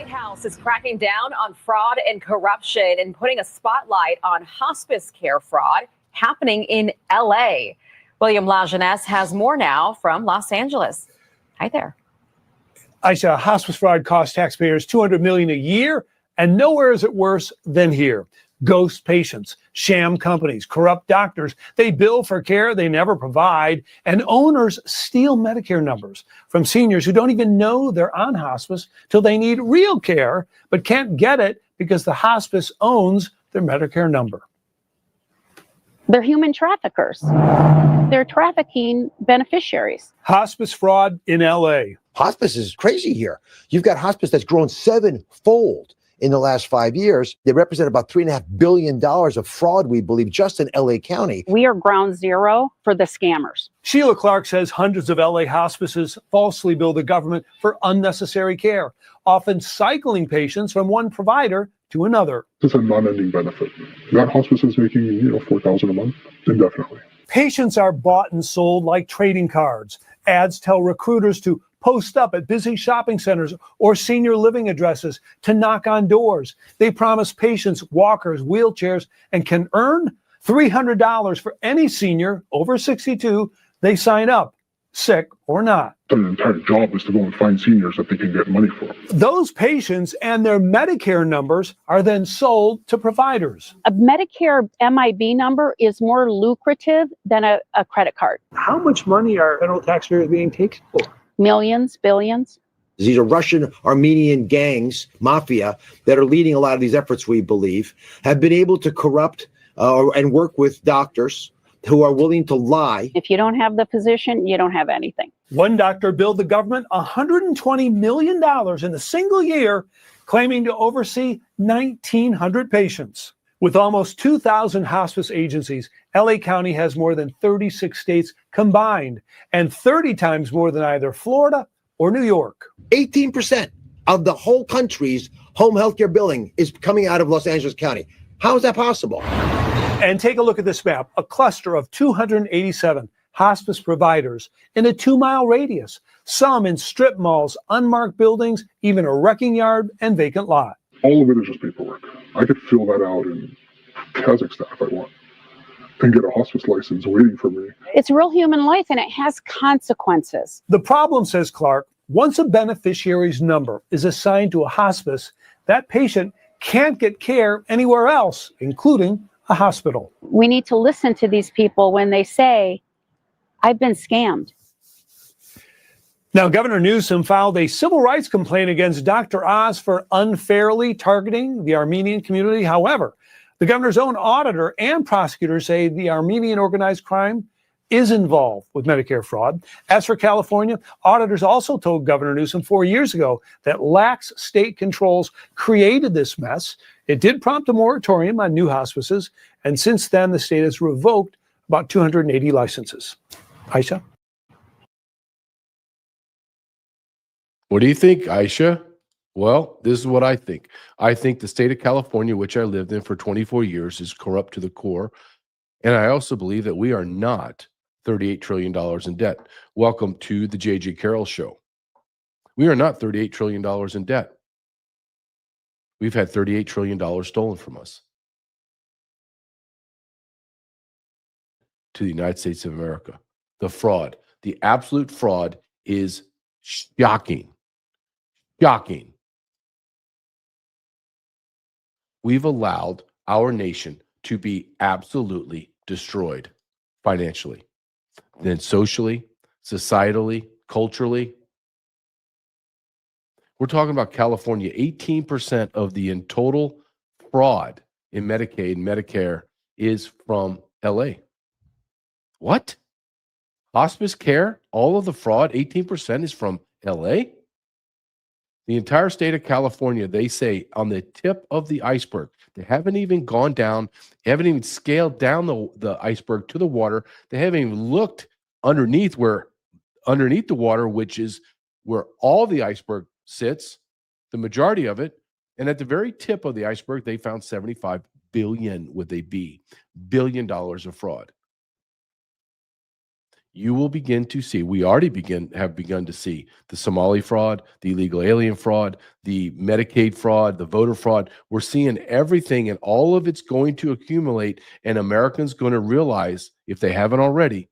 White House is cracking down on fraud and corruption and putting a spotlight on hospice care fraud happening in L.A. William Lajeunesse has more now from Los Angeles. Hi there. Aisha, hospice fraud costs taxpayers $200 million a year, and nowhere is it worse than here. Ghost patients, sham companies, corrupt doctors. They bill for care they never provide, and owners steal Medicare numbers from seniors who don't even know they're on hospice till they need real care, but can't get it because the hospice owns their Medicare number. They're human traffickers. They're trafficking beneficiaries. Hospice fraud in L.A. Hospice is crazy here. You've got hospice that's grown sevenfold in the last 5 years. They represent about $3.5 billion of fraud, we believe, just in LA County. We are ground zero for the scammers. Sheila Clark says hundreds of LA hospices falsely bill the government for unnecessary care, often cycling patients from one provider to another. It's a non-ending benefit. That hospice is making, $4,000 a month indefinitely. Patients are bought and sold like trading cards. Ads tell recruiters to post up at busy shopping centers or senior living addresses to knock on doors. They promise patients walkers, wheelchairs, and can earn $300 for any senior over 62 they sign up, sick or not. Their entire job is to go and find seniors that they can get money for. Those patients and their Medicare numbers are then sold to providers. A Medicare MIB number is more lucrative than a credit card. How much money are federal taxpayers being taken for? Millions, billions. These are Russian Armenian gangs, mafia, that are leading a lot of these efforts, we believe, have been able to corrupt and work with doctors who are willing to lie. If you don't have the physician, you don't have anything. One doctor billed the government $120 million in a single year, claiming to oversee 1,900 patients. With almost 2,000 hospice agencies, LA County has more than 36 states combined and 30 times more than either Florida or New York. 18% of the whole country's home healthcare billing is coming out of Los Angeles County. How is that possible? And take a look at this map, a cluster of 287 hospice providers in a 2-mile radius, some in strip malls, unmarked buildings, even a wrecking yard and vacant lot. All of it is just paperwork. I could fill that out in Kazakhstan if I want and get a hospice license waiting for me. It's real human life and it has consequences. The problem, says Clark, once a beneficiary's number is assigned to a hospice, that patient can't get care anywhere else, including a hospital. We need to listen to these people when they say, I've been scammed. Now, Governor Newsom filed a civil rights complaint against Dr. Oz for unfairly targeting the Armenian community. However, the governor's own auditor and prosecutors say the Armenian organized crime is involved with Medicare fraud. As for California, auditors also told Governor Newsom 4 years ago that lax state controls created this mess. It did prompt a moratorium on new hospices, and since then, the state has revoked about 280 licenses. Aisha? What do you think, Aisha? Well, this is what I think. I think the state of California, which I lived in for 24 years, is corrupt to the core. And I also believe that we are not $38 trillion in debt. Welcome to the J.J. Carrell Show. We are not $38 trillion in debt. We've had $38 trillion stolen from us to the United States of America. The fraud, the absolute fraud is shocking. Shocking. We've allowed our nation to be absolutely destroyed financially, then socially, societally, culturally. We're talking about California. 18% of the total fraud in Medicaid and Medicare is from LA. What? Hospice care, all of the fraud, 18% is from LA? The entire state of California, they say, on the tip of the iceberg. They haven't even gone down. They haven't even scaled down the iceberg to the water. They haven't even looked underneath the water, which is where all the iceberg sits, the majority of it. And at the very tip of the iceberg, they found 75 billion, with a B, $1 billion of fraud. you will begin to see, we already have begun to see the Somali fraud, the illegal alien fraud, the Medicaid fraud, the voter fraud. We're seeing everything, and all of it's going to accumulate, and Americans going to realize, if they haven't already,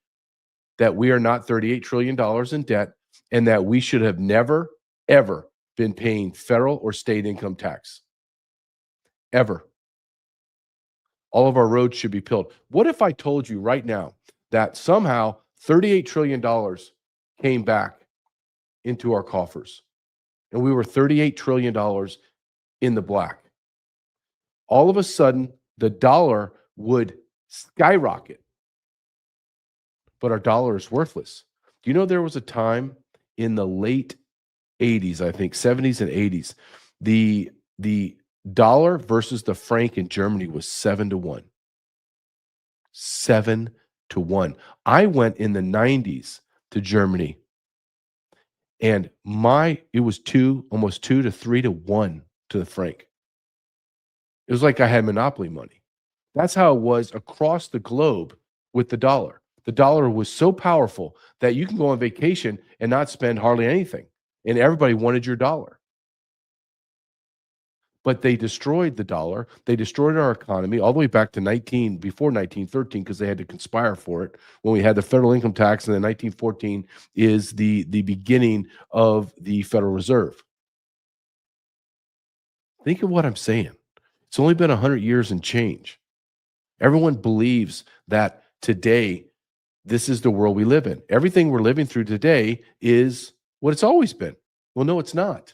that we are not $38 trillion in debt, and that we should have never, ever been paying federal or state income tax. Ever. All of our roads should be built. What if I told you right now that somehow $38 trillion came back into our coffers, and we were $38 trillion in the black? All of a sudden, the dollar would skyrocket, but our dollar is worthless. Do you know there was a time in the late 80s, I think 70s and 80s, the dollar versus the franc in Germany was 7-1. 7-1. I went in the 90s to Germany, and it was almost 2 to 3 to 1 to the franc. It was like I had monopoly money. That's how it was across the globe with the dollar. The dollar was so powerful that you can go on vacation and not spend hardly anything, and everybody wanted your dollar. But they destroyed the dollar. They destroyed our economy all the way back to before 1913, because they had to conspire for it. When we had the federal income tax, and then 1914 is the beginning of the Federal Reserve. Think of what I'm saying. It's only been 100 years and change. Everyone believes that today, this is the world we live in. Everything we're living through today is what it's always been. Well, no, it's not.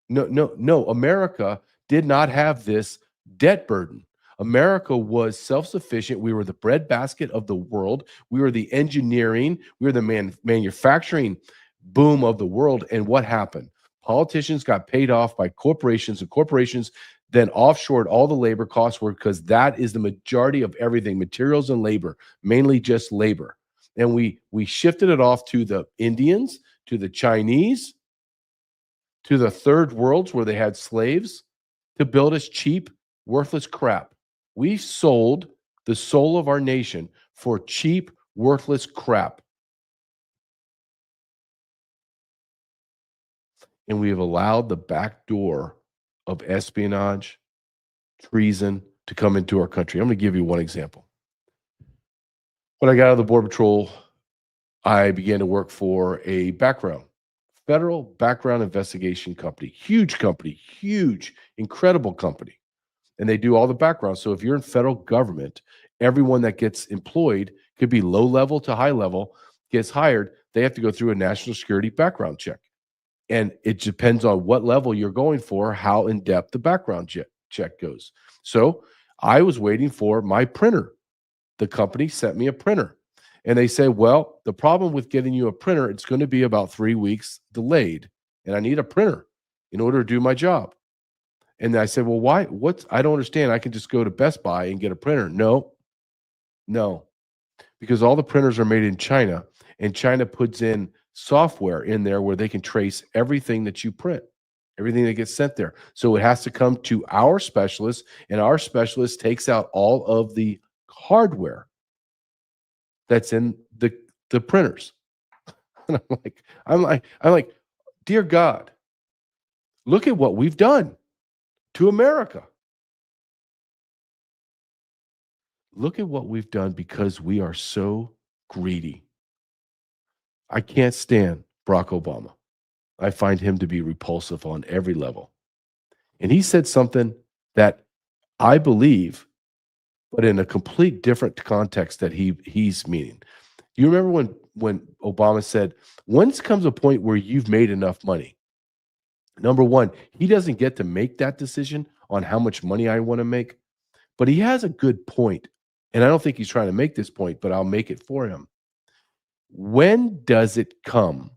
No. America did not have this debt burden. America was self-sufficient. We were the breadbasket of the world. We were the engineering. We were the manufacturing boom of the world. And what happened? Politicians got paid off by corporations, and corporations then offshored all the labor costs, because that is the majority of everything, materials and labor, mainly just labor. And we shifted it off to the Indians, to the Chinese, to the third worlds where they had slaves, to build us cheap, worthless crap. We sold the soul of our nation for cheap, worthless crap. And we have allowed the back door of espionage, treason to come into our country. I'm going to give you one example. When I got out of the Border Patrol, I began to work for a federal background investigation company, huge, incredible company. And they do all the background. So if you're in federal government, everyone that gets employed, could be low level to high level, gets hired, they have to go through a national security background check. And it depends on what level you're going for, how in depth the background check goes. So I was waiting for my printer. The company sent me a printer. And they say, well, the problem with getting you a printer, it's going to be about 3 weeks delayed. And I need a printer in order to do my job. And I said, well, why? I don't understand. I can just go to Best Buy and get a printer. No, because all the printers are made in China, and China puts in software in there where they can trace everything that you print, everything that gets sent there. So it has to come to our specialist, and our specialist takes out all of the hardware that's in the printers. And I'm like, dear God, look at what we've done to America. Look at what we've done because we are so greedy. I can't stand Barack Obama. I find him to be repulsive on every level. And he said something that I believe, but in a complete different context that he's meaning. You remember when Obama said, once comes a point where you've made enough money. Number one, he doesn't get to make that decision on how much money I want to make, but he has a good point. And I don't think he's trying to make this point, but I'll make it for him. When does it come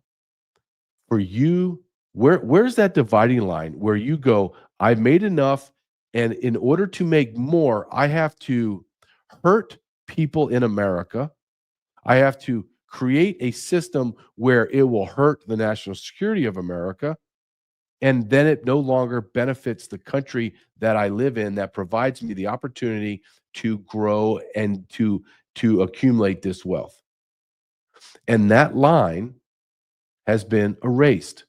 for you? Where's that dividing line where you go, I've made enough, and in order to make more, I have to hurt people in America. I have to create a system where it will hurt the national security of America. And then it no longer benefits the country that I live in, that provides me the opportunity to grow and to accumulate this wealth. And that line has been erased.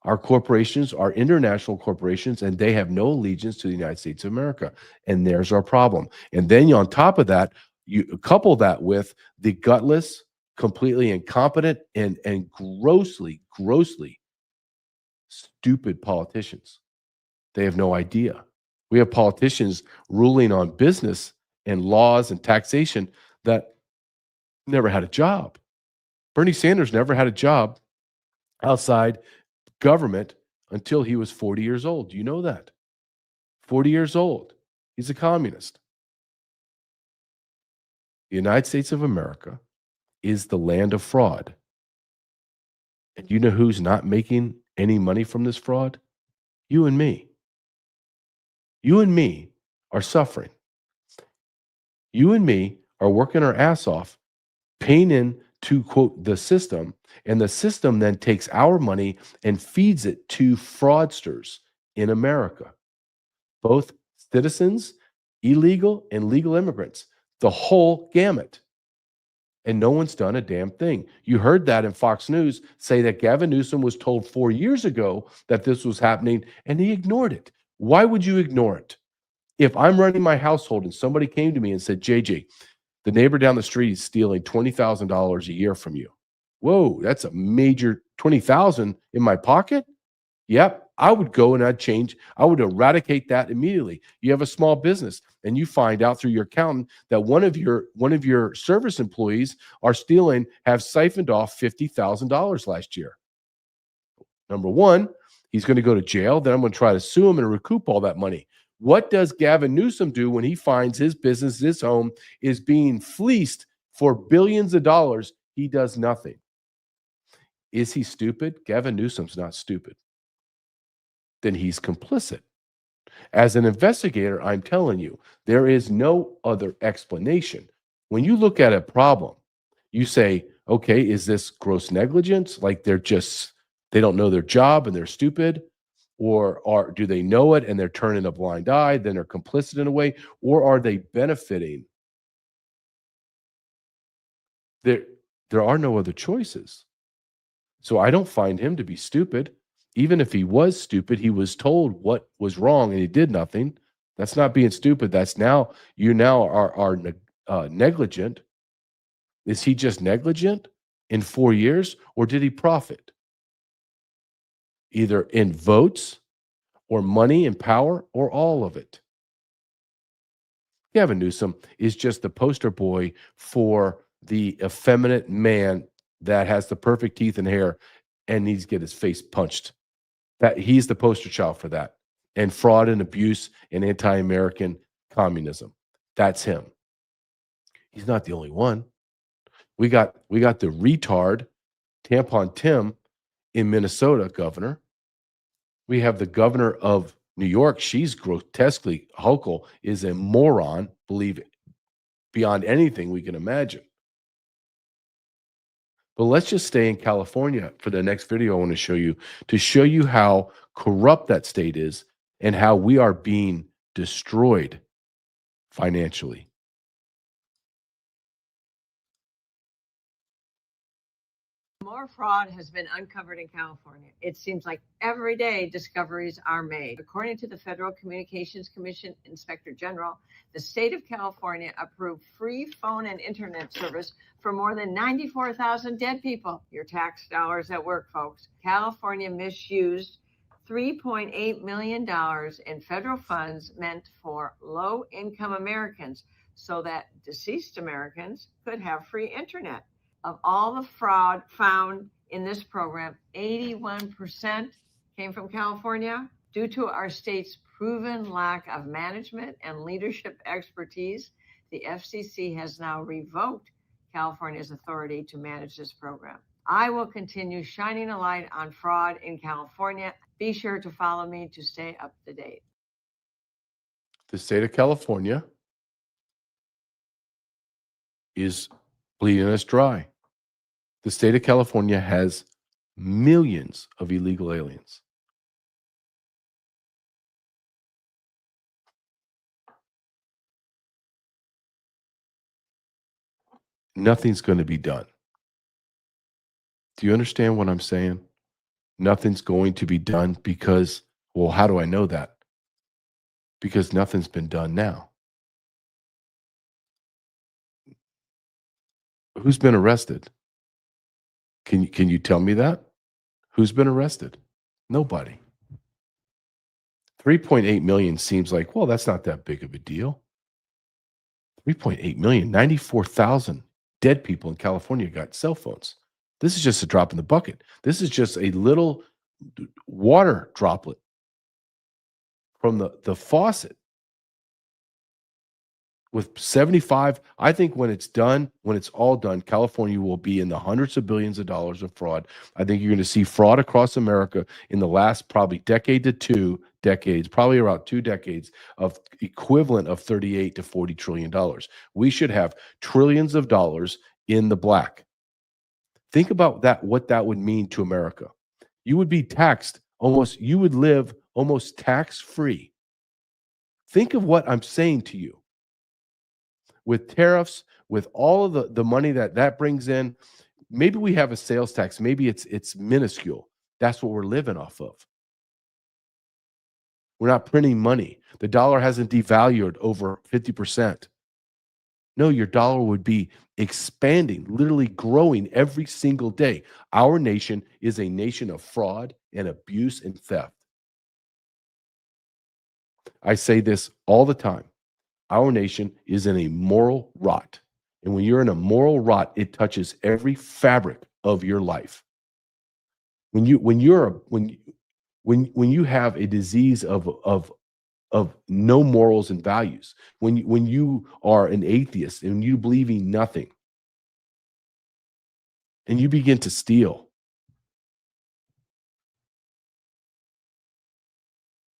Our corporations are international corporations, and they have no allegiance to the United States of America. And there's our problem. And then on top of that, you couple that with the gutless, completely incompetent, and grossly stupid politicians. They have no idea. We have politicians ruling on business and laws and taxation that never had a job. Bernie Sanders never had a job outside government until he was 40 years old. Do you know that? 40 years old. He's a communist. The United States of America is the land of fraud. And you know who's not making any money from this fraud? You and me. You and me are suffering. You and me are working our ass off, paying in to, quote, the system, and the system then takes our money and feeds it to fraudsters in America, both citizens, illegal and legal immigrants, the whole gamut. And no one's done a damn thing. You heard that in Fox News say that Gavin Newsom was told 4 years ago that this was happening, and he ignored it. Why would you ignore it? If I'm running my household and somebody came to me and said, JJ, the neighbor down the street is stealing $20,000 a year from you. Whoa, that's a major $20,000 in my pocket. Yep, I would go and I would eradicate that immediately. You have a small business and you find out through your accountant that one of your service employees have siphoned off $50,000 last year. Number one, he's going to go to jail. Then I'm going to try to sue him and recoup all that money. What does Gavin Newsom do when he finds his business, his home, is being fleeced for billions of dollars? He does nothing. Is he stupid? Gavin Newsom's not stupid. Then he's complicit. As an investigator, I'm telling you, there is no other explanation. When you look at a problem, you say, okay, is this gross negligence? Like they don't know their job and they're stupid? Or do they know it and they're turning a blind eye, then they're complicit in a way? Or are they benefiting? There are no other choices. So I don't find him to be stupid. Even if he was stupid, he was told what was wrong and he did nothing. That's not being stupid. That's you are negligent. Is he just negligent in 4 years, or did he profit? Either in votes or money and power, or all of it. Gavin Newsom is just the poster boy for the effeminate man that has the perfect teeth and hair and needs to get his face punched. That he's the poster child for that. And fraud and abuse and anti-American communism. That's him. He's not the only one. We got the retard Tampon Tim in Minnesota, governor. We have the governor of New York. She's grotesquely Hochul is a moron, believe it, beyond anything we can imagine. But let's just stay in California for the next video I want to show you how corrupt that state is and how we are being destroyed financially. More fraud has been uncovered in California. It seems like every day discoveries are made. According to the Federal Communications Commission Inspector General, the state of California approved free phone and internet service for more than 94,000 dead people. Your tax dollars at work, folks. California misused $3.8 million in federal funds meant for low-income Americans so that deceased Americans could have free internet. Of all the fraud found in this program, 81% came from California. Due to our state's proven lack of management and leadership expertise, the FCC has now revoked California's authority to manage this program. I will continue shining a light on fraud in California. Be sure to follow me to stay up to date. The state of California is bleeding us dry. The state of California has millions of illegal aliens. Nothing's going to be done. Do you understand what I'm saying? Nothing's going to be done because, well, how do I know that? Because nothing's been done now. Who's been arrested? Can you tell me that? Who's been arrested? Nobody. 3.8 million seems like, well, that's not that big of a deal. 3.8 million, 94,000 dead people in California got cell phones. This is just a drop in the bucket. This is just a little water droplet from the faucet. With 75, I think when it's all done, California will be in the hundreds of billions of dollars of fraud. I think you're going to see fraud across America in the last probably decade to 2 decades, probably around 2 decades, of equivalent of 38 to 40 trillion dollars. We should have trillions of dollars in the black. Think about that, what that would mean to America. You would be taxed you would live almost tax-free. Think of what I'm saying to you. With tariffs, with all of the money that brings in, maybe we have a sales tax. Maybe it's minuscule. That's what we're living off of. We're not printing money. The dollar hasn't devalued over 50%. No, your dollar would be expanding, literally growing every single day. Our nation is a nation of fraud and abuse and theft. I say this all the time. Our nation is in a moral rot. And when you're in a moral rot, it touches every fabric of your life. When you have a disease of no morals and values, when you are an atheist and you believe in nothing, and you begin to steal,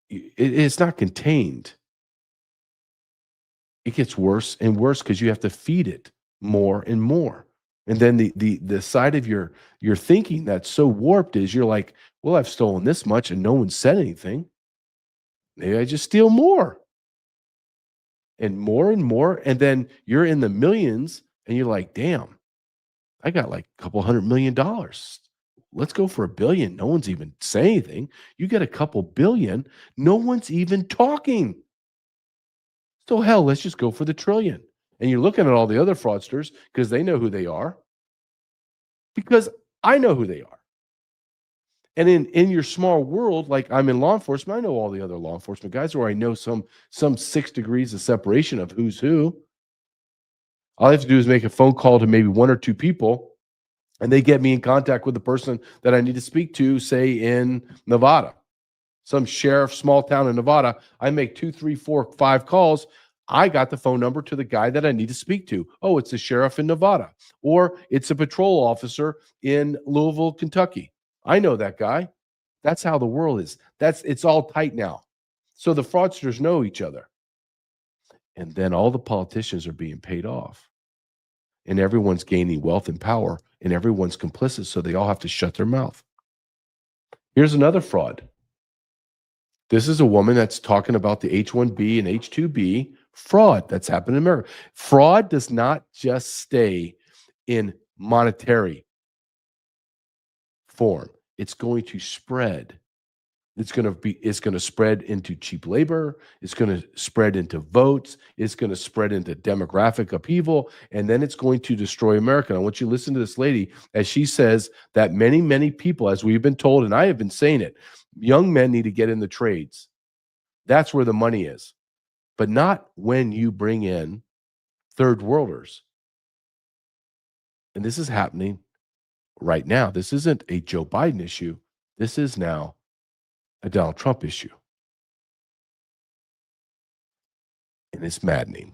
it's not contained. It gets worse and worse because you have to feed it more and more. And then the side of your thinking that's so warped is you're like, well, I've stolen this much and no one said anything. Maybe I just steal more. And more and more. And then you're in the millions and you're like, damn, I got like a couple $100 million. Let's go for $1 billion. No one's even saying anything. You get a couple billion. No one's even talking. So hell, let's just go for the $1 trillion. And you're looking at all the other fraudsters because they know who they are. Because I know who they are. And in your small world, like I'm in law enforcement, I know all the other law enforcement guys, or I know some 6 degrees of separation of who's who. All I have to do is make a phone call to maybe 1 or 2 people, and they get me in contact with the person that I need to speak to, say in Nevada. Some sheriff, small town in Nevada. I make 2, 3, 4, 5 calls. I got the phone number to the guy that I need to speak to. Oh, it's a sheriff in Nevada, or it's a patrol officer in Louisville, Kentucky. I know that guy. That's how the world is. It's all tight now. So the fraudsters know each other. And then all the politicians are being paid off. And everyone's gaining wealth and power, and everyone's complicit, so they all have to shut their mouth. Here's another fraud. This is a woman that's talking about the H-1B and H-2B fraud that's happened in America. Fraud does not just stay in monetary form. It's going to spread. It's going to spread into cheap labor. It's going to spread into votes. It's going to spread into demographic upheaval. And then it's going to destroy America. And I want you to listen to this lady as she says that many, many people, as we've been told, and I have been saying it, young men need to get in the trades. That's where the money is. But not when you bring in third worlders. And this is happening right now. This isn't a Joe Biden issue. This is now a Donald Trump issue. And it's maddening.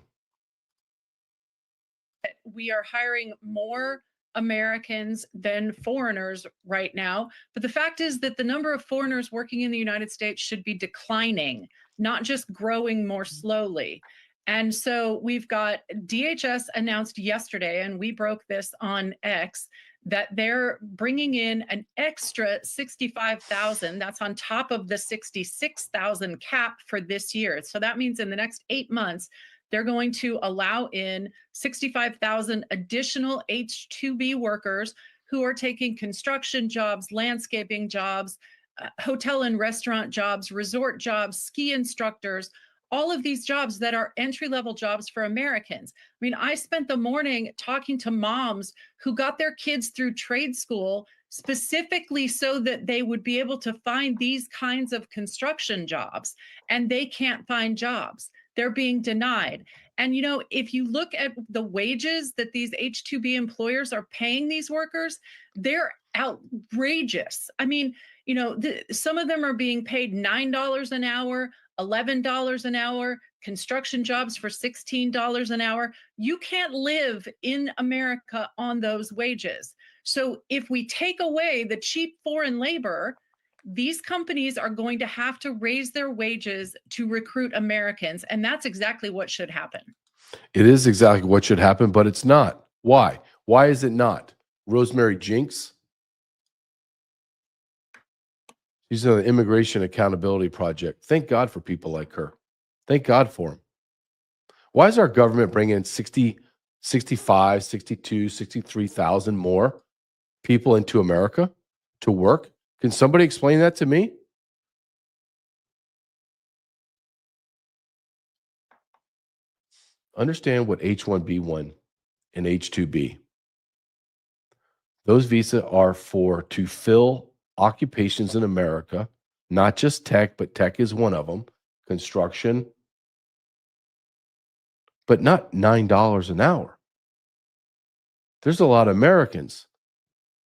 We are hiring more Americans than foreigners right now. But the fact is that the number of foreigners working in the United States should be declining, not just growing more slowly. And so we've got DHS announced yesterday, and we broke this on X, that they're bringing in an extra 65,000. That's on top of the 66,000 cap for this year. So that means in the next 8 months, they're going to allow in 65,000 additional H-2B workers who are taking construction jobs, landscaping jobs, hotel and restaurant jobs, resort jobs, ski instructors, all of these jobs that are entry-level jobs for Americans. I mean, I spent the morning talking to moms who got their kids through trade school specifically so that they would be able to find these kinds of construction jobs, and they can't find jobs. They're being denied. And, you know, if you look at the wages that these H-2B employers are paying these workers, they're outrageous. I mean, you know, some of them are being paid $9 an hour, $11 an hour, construction jobs for $16 an hour. You can't live in America on those wages. So if we take away the cheap foreign labor, these companies are going to have to raise their wages to recruit Americans. And that's exactly what should happen. It is exactly what should happen, but it's not. Why? Why is it not? Rosemary Jinks. She's on the Immigration Accountability Project. Thank God for people like her. Thank God for them. Why is our government bringing in 60, 65, 62, 63,000 more people into America to work? Can somebody explain that to me? Understand what H-1B1 and H-2B. Those visas are to fill occupations in America, not just tech, but tech is one of them, construction, but not $9 an hour. There's a lot of Americans.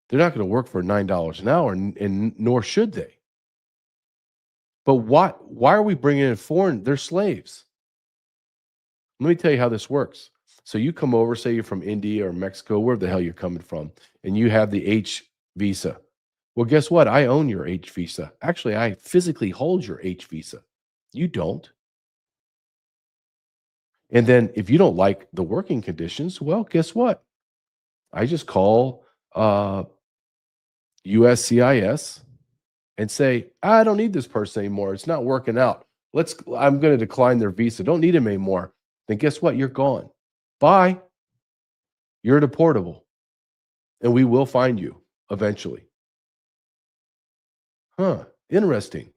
They're not going to work for $9 an hour, and nor should they. But why are we bringing in foreign? They're slaves. Let me tell you how this works. So you come over, say you're from India or Mexico, wherever the hell you're coming from, and you have the H visa. Well, guess what? I own your H visa. Actually, I physically hold your H visa. You don't. And then if you don't like the working conditions, well, guess what? I just call USCIS and say, I don't need this person anymore. It's not working out. I'm going to decline their visa. Don't need him anymore. Then guess what? You're gone. Bye. You're deportable. And we will find you eventually. Huh. Interesting.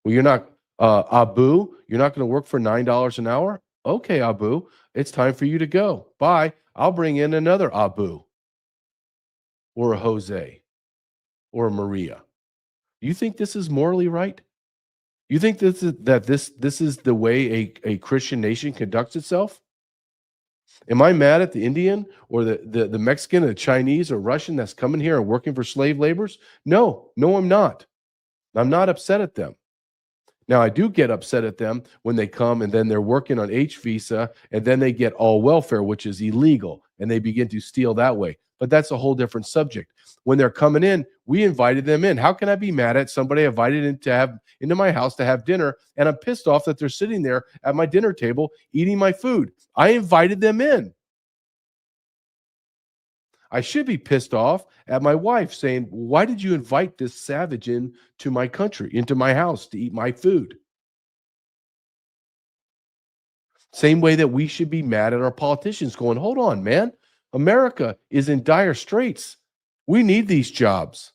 Well, you're not, Abu, you're not going to work for $9 an hour? Okay, Abu, it's time for you to go. Bye. I'll bring in another Abu or a Jose or a Maria. You think this is morally right? You think this is the way a Christian nation conducts itself? Am I mad at the Indian or the Mexican or the Chinese or Russian that's coming here and working for slave laborers? No, I'm not. I'm not upset at them. Now, I do get upset at them when they come and then they're working on H visa and then they get all welfare, which is illegal, and they begin to steal that way. But that's a whole different subject. When they're coming in, we invited them in. How can I be mad at somebody I invited into my house to have dinner, and I'm pissed off that they're sitting there at my dinner table eating my food? I invited them in. I should be pissed off at my wife saying, why did you invite this savage into my country, into my house to eat my food? Same way that we should be mad at our politicians going, hold on, man. America is in dire straits. We need these jobs.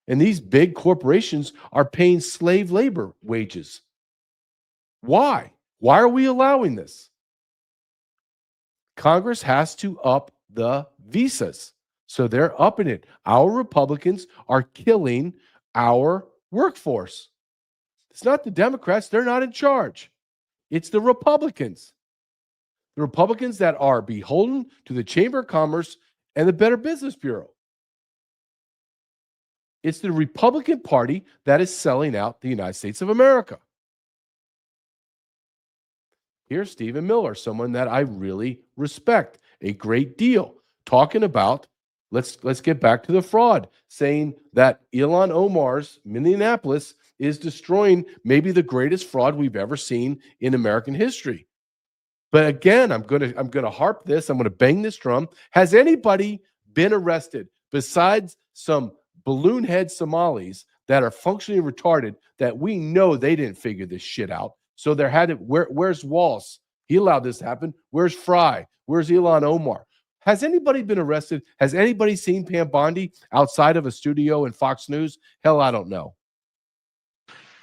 And these big corporations are paying slave labor wages. Why? Why are we allowing this? Congress has to up the visas. So they're upping it. Our Republicans are killing our workforce. It's not the Democrats. They're not in charge. It's the Republicans. The Republicans that are beholden to the Chamber of Commerce and the Better Business Bureau. It's the Republican Party that is selling out the United States of America. Here's Stephen Miller, someone that I really respect a great deal, talking about, let's get back to the fraud, saying that Ilhan Omar's Minneapolis is destroying maybe the greatest fraud we've ever seen in American history. But again, I'm gonna harp this. I'm gonna bang this drum. Has anybody been arrested besides some balloon head Somalis that are functionally retarded that we know they didn't figure this shit out? So where's Walsh? He allowed this to happen. Where's Fry? Where's Ilhan Omar? Has anybody been arrested? Has anybody seen Pam Bondi outside of a studio in Fox News? Hell, I don't know.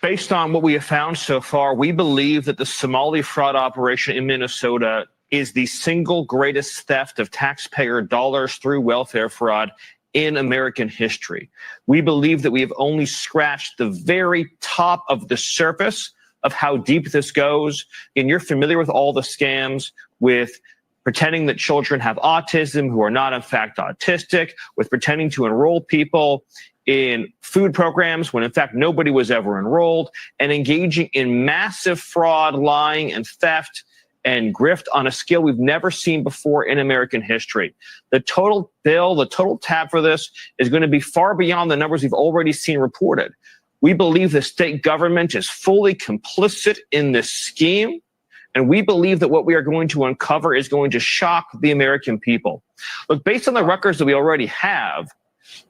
Based on what we have found so far, we believe that the Somali fraud operation in Minnesota is the single greatest theft of taxpayer dollars through welfare fraud in American history. We believe that we have only scratched the very top of the surface of how deep this goes. And you're familiar with all the scams with pretending that children have autism who are not in fact autistic, with pretending to enroll people in food programs when in fact nobody was ever enrolled, and engaging in massive fraud, lying, and theft and grift on a scale we've never seen before in American history. The total bill, the total tab for this is going to be far beyond the numbers we've already seen reported. We believe the state government is fully complicit in this scheme, and we believe that what we are going to uncover is going to shock the American people. Look, based on the records that we already have,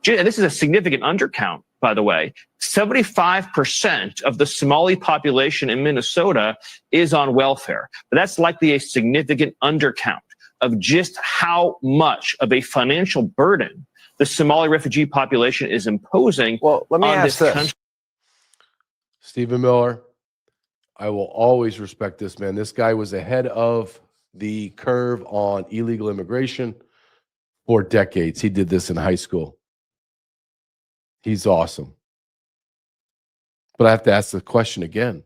and this is a significant undercount, by the way, 75% of the Somali population in Minnesota is on welfare. But that's likely a significant undercount of just how much of a financial burden the Somali refugee population is imposing Well, let me on ask this this. country. Stephen Miller, I will always respect this man. This guy was ahead of the curve on illegal immigration for decades. He did this in high school. He's awesome. But I have to ask the question again.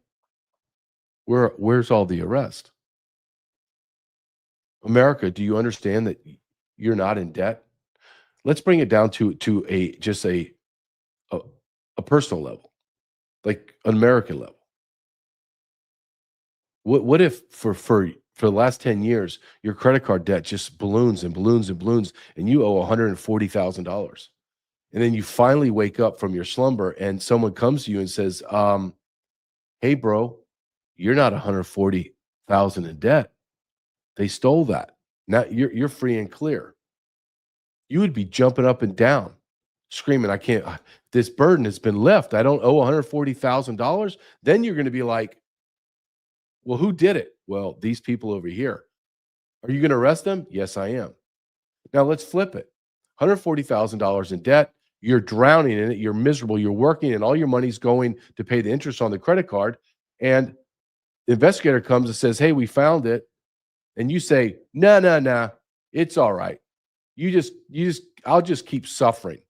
Where's all the arrest? America, do you understand that you're not in debt? Let's bring it down to a personal level, like an American level. What if for the last 10 years, your credit card debt just balloons and balloons and balloons, and you owe $140,000? And then you finally wake up from your slumber and someone comes to you and says, hey, bro, you're not $140,000 in debt. They stole that. Now you're free and clear. You would be jumping up and down, screaming, I can't, this burden has been lifted. I don't owe $140,000. Then you're going to be like, well, who did it? Well, these people over here. Are you going to arrest them? Yes, I am. Now let's flip it. $140,000 in debt. You're drowning in it. You're miserable. You're working and all your money's going to pay the interest on the credit card. And the investigator comes and says, hey, we found it. And you say, no, it's all right. I'll just keep suffering.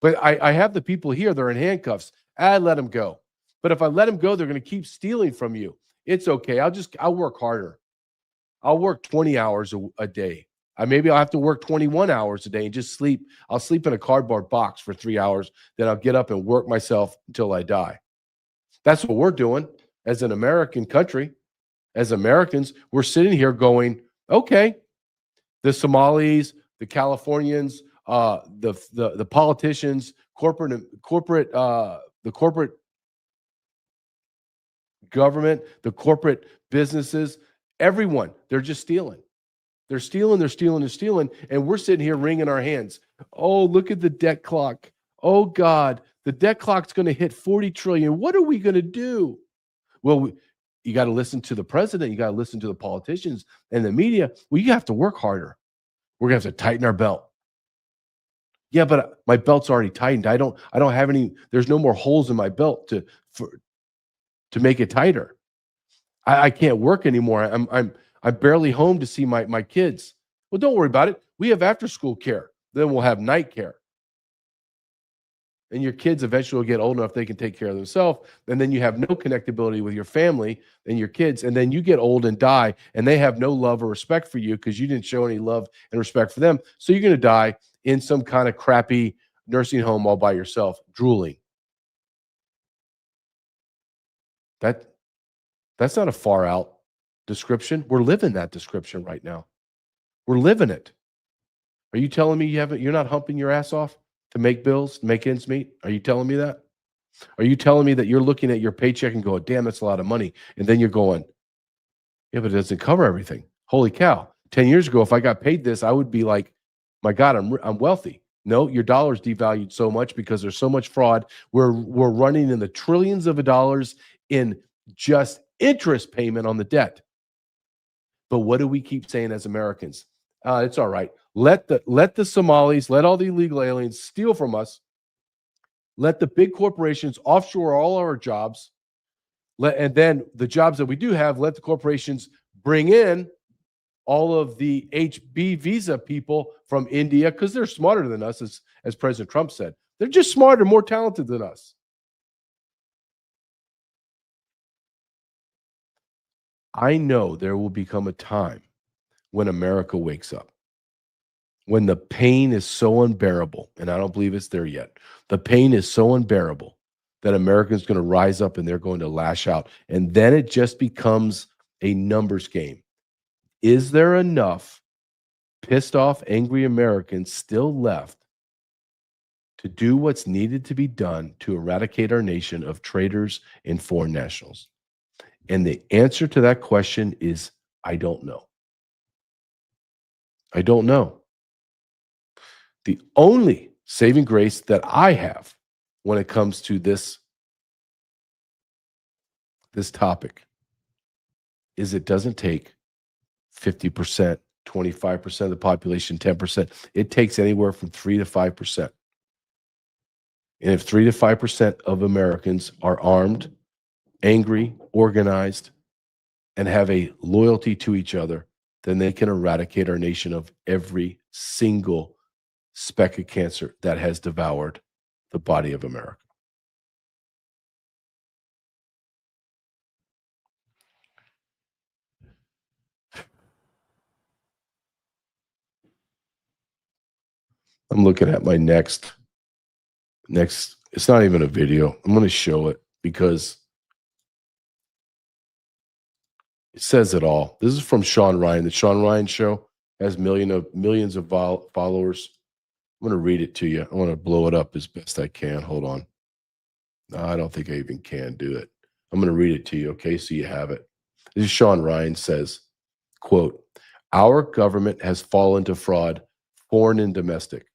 But I have the people here, they're in handcuffs. I let them go. But if I let them go, they're going to keep stealing from you. It's okay. I'll work harder. I'll work 20 hours a day. Maybe I'll have to work 21 hours a day and just sleep. I'll sleep in a cardboard box for 3 hours. Then I'll get up and work myself until I die. That's what we're doing as an American country. As Americans, we're sitting here going, okay, the Somalis, the Californians, the politicians, the corporate government, the corporate businesses, everyone, they're just stealing. They're stealing. And we're sitting here wringing our hands. Oh, look at the debt clock. Oh, God, the debt clock's going to hit 40 trillion. What are we going to do? Well, you got to listen to the president. You got to listen to the politicians and the media. Well, you have to work harder. We're going to have to tighten our belt. Yeah, but my belt's already tightened. I don't have any, there's no more holes in my belt to make it tighter. I can't work anymore. I'm barely home to see my kids. Well, don't worry about it. We have after school care. Then we'll have night care. And your kids eventually will get old enough they can take care of themselves. And then you have no connectability with your family and your kids. And then you get old and die, and they have no love or respect for you because you didn't show any love and respect for them. So you're going to die in some kind of crappy nursing home all by yourself, drooling. That's not a far out description. We're living that description right now. We're living it. Are you telling me you're not humping your ass off to make bills, make ends meet? Are you telling me that? Are you telling me that you're looking at your paycheck and going, damn, that's a lot of money? And then you're going, yeah, but it doesn't cover everything. Holy cow. 10 years ago, if I got paid this, I would be like, my God, I'm wealthy. No, your dollar's devalued so much because there's so much fraud. We're running in the trillions of dollars in just interest payment on the debt. But what do we keep saying as Americans? It's all right. Let the Somalis, let all the illegal aliens steal from us. Let the big corporations offshore all our jobs. And then the jobs that we do have, let the corporations bring in all of the HB visa people from India, because they're smarter than us, as President Trump said. They're just smarter, more talented than us. I know there will become a time when America wakes up, when the pain is so unbearable, and I don't believe it's there yet. The pain is so unbearable that Americans going to rise up and they're going to lash out. And then it just becomes a numbers game. Is there enough pissed off, angry Americans still left to do what's needed to be done to eradicate our nation of traitors and foreign nationals? And the answer to that question is, I don't know. I don't know. The only saving grace that I have when it comes to this topic is it doesn't take 50%, 25% of the population, 10%. It takes anywhere from 3 to 5%. And if 3 to 5% of Americans are armed, angry, organized, and have a loyalty to each other, then they can eradicate our nation of every single speck of cancer that has devoured the body of America. I'm looking at my next, it's not even a video. I'm going to show it because it says it all. This is from Sean Ryan. The Sean Ryan Show has millions of followers. I'm going to read it to you. I want to blow it up as best I can. Hold on. No, I don't think I even can do it. I'm going to read it to you, okay, so you have it. This is Sean Ryan says, quote, "Our government has fallen to fraud, foreign and domestic.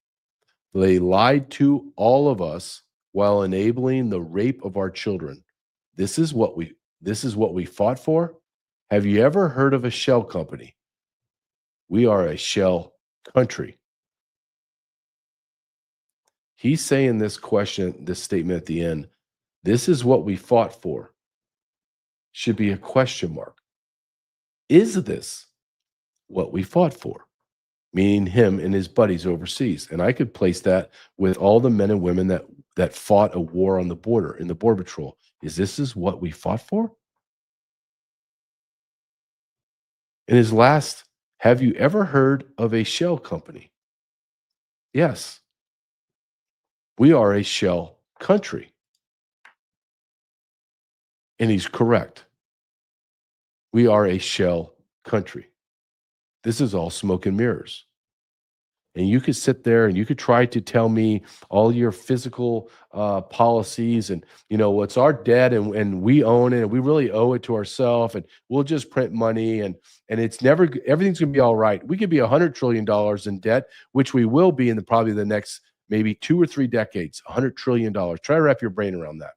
They lied to all of us while enabling the rape of our children. This is what we fought for. Have you ever heard of a shell company? We are a shell country." He's saying this statement at the end, this is what we fought for, should be a question mark. Is this what we fought for? Meaning him and his buddies overseas. And I could place that with all the men and women that fought a war on the border, in the Border Patrol. Is what we fought for? In his last, have you ever heard of a shell company? Yes. We are a shell country. And he's correct. We are a shell country. This is all smoke and mirrors. And you could sit there and you could try to tell me all your physical policies and, what's our debt and we own it and we really owe it to ourselves and we'll just print money and it's never, everything's going to be all right. We could be $100 trillion in debt, which we will be in probably the next maybe 2 or 3 decades, $100 trillion. Try to wrap your brain around that.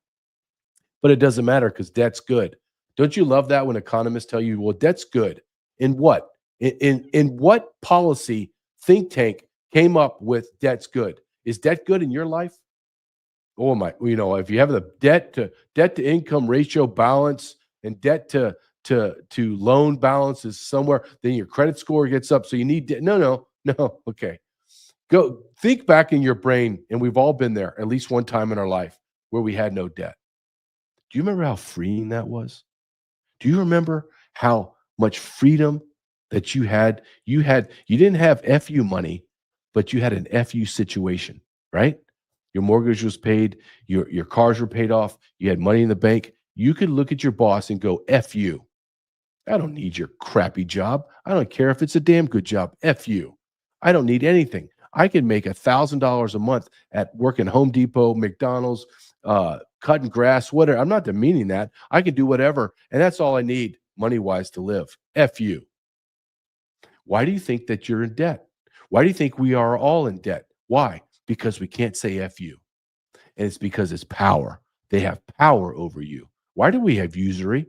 But it doesn't matter because debt's good. Don't you love that when economists tell you, well, debt's good? In what? In what policy think tank came up with debt's good? Is debt good in your life? Oh my, if you have the debt to income ratio balance and debt to loan balance is somewhere, then your credit score gets up. So you need debt. No. Okay. Go think back in your brain, and we've all been there at least one time in our life where we had no debt. Do you remember how freeing that was? Do you remember how much freedom that you had? You didn't have FU money, but you had an FU situation, right? Your mortgage was paid, your cars were paid off, you had money in the bank. You could look at your boss and go, F you. I don't need your crappy job. I don't care if it's a damn good job. F you. I don't need anything. I can make $1,000 a month at working Home Depot, McDonald's, cutting grass, whatever. I'm not demeaning that. I can do whatever. And that's all I need money-wise to live. F you. Why do you think that you're in debt? Why do you think we are all in debt? Why? Because we can't say F you. And it's because it's power. They have power over you. Why do we have usury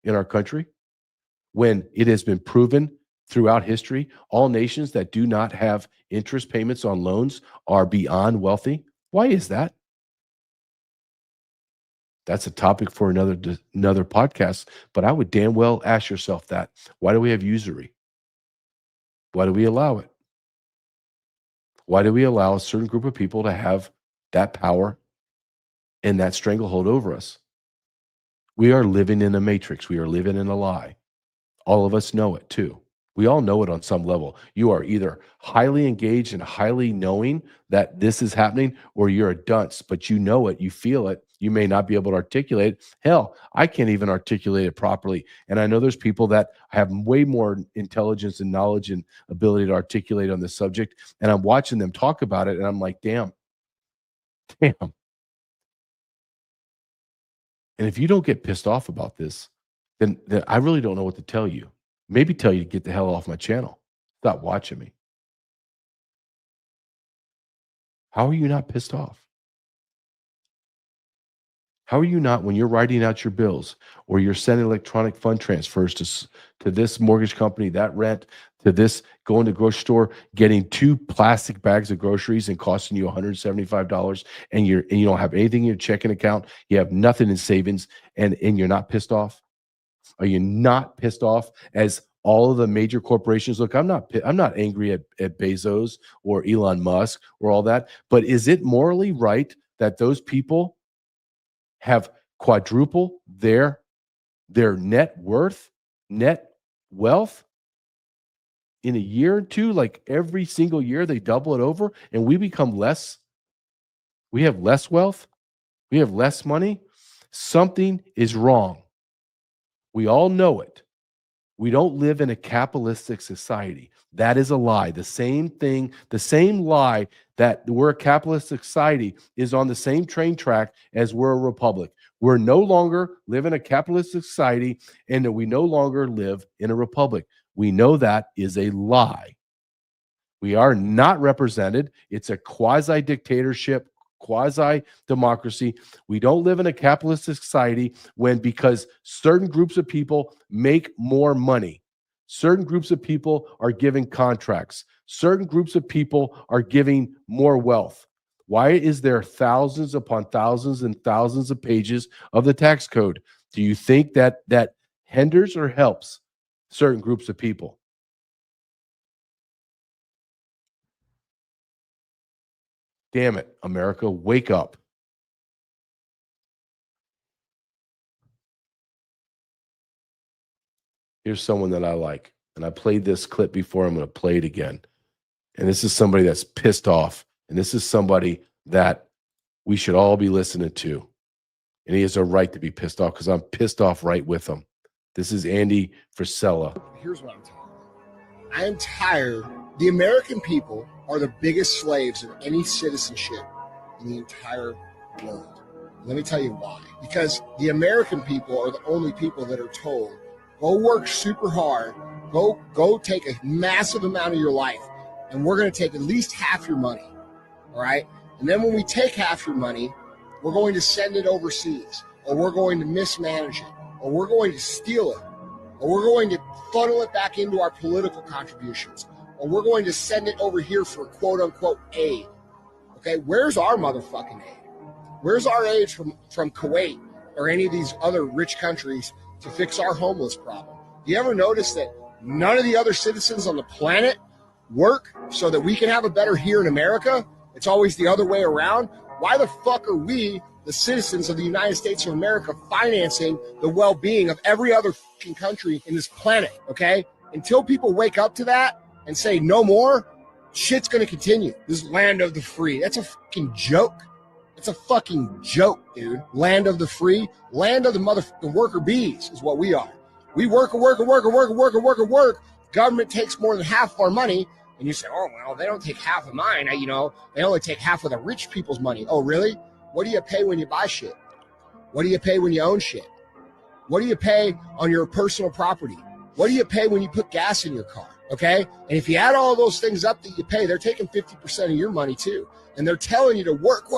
in our country when it has been proven throughout history, all nations that do not have interest payments on loans are beyond wealthy? Why is that? That's a topic for another podcast, but I would damn well ask yourself that. Why do we have usury? Why do we allow it? Why do we allow a certain group of people to have that power and that stranglehold over us? We are living in a matrix. We are living in a lie. All of us know it too. We all know it on some level. You are either highly engaged and highly knowing that this is happening, or you're a dunce, but you know it, you feel it. You may not be able to articulate it. Hell, I can't even articulate it properly. And I know there's people that have way more intelligence and knowledge and ability to articulate on this subject. And I'm watching them talk about it, and I'm like, damn. And if you don't get pissed off about this, then I really don't know what to tell you. Maybe tell you to get the hell off my channel. Stop watching me. How are you not pissed off? How are you not, when you're writing out your bills or you're sending electronic fund transfers to this mortgage company, that rent, to this, going to the grocery store, getting 2 plastic bags of groceries and costing you $175, and you don't have anything in your checking account, you have nothing in savings, and you're not pissed off? Are you not pissed off as all of the major corporations? Look, I'm not angry at Bezos or Elon Musk or all that, but is it morally right that those people have quadruple their net worth, net wealth in a year or two? Like every single year they double it over, and we become less. We have less wealth. We have less money. Something is wrong. We all know it. We don't live in a capitalistic society. That is a lie. The same thing, the same lie that we're a capitalistic society is on the same train track as we're a republic. We're no longer live in a capitalistic society, and that we no longer live in a republic. We know that is a lie. We are not represented. It's a quasi-dictatorship, quasi-democracy. We don't live in a capitalistic society because certain groups of people make more money. Certain groups of people are giving contracts. Certain groups of people are giving more wealth. Why is there thousands upon thousands and thousands of pages of the tax code? Do you think that hinders or helps certain groups of people? Damn it, America, wake up. Here's someone that I like. And I played this clip before. I'm going to play it again. And this is somebody that's pissed off. And this is somebody that we should all be listening to. And he has a right to be pissed off because I'm pissed off right with him. This is Andy Frisella. Here's what I'm talking about. I am tired. The American people are the biggest slaves of any citizenship in the entire world. Let me tell you why. Because the American people are the only people that are told, go work super hard, go take a massive amount of your life, and we're going to take at least half your money, all right? And then when we take half your money, we're going to send it overseas, or we're going to mismanage it, or we're going to steal it, or we're going to funnel it back into our political contributions, or we're going to send it over here for quote-unquote aid. Okay, where's our motherfucking aid? Where's our aid from Kuwait or any of these other rich countries to fix our homeless problem? Do you ever notice that none of the other citizens on the planet work so that we can have a better here in America? It's always the other way around. Why the fuck are we, the citizens of the United States of America, financing the well-being of every other fucking country in this planet, okay? Until people wake up to that and say no more, shit's going to continue. This land of the free. That's a fucking joke. It's a fucking joke, dude. Land of the free, land of the motherfucking worker bees is what we are. We work. Government takes more than half of our money. And you say, oh, well, they don't take half of mine. They only take half of the rich people's money. Oh, really? What do you pay when you buy shit? What do you pay when you own shit? What do you pay on your personal property? What do you pay when you put gas in your car? Okay? And if you add all those things up that you pay, they're taking 50% of your money too. And they're telling you to work,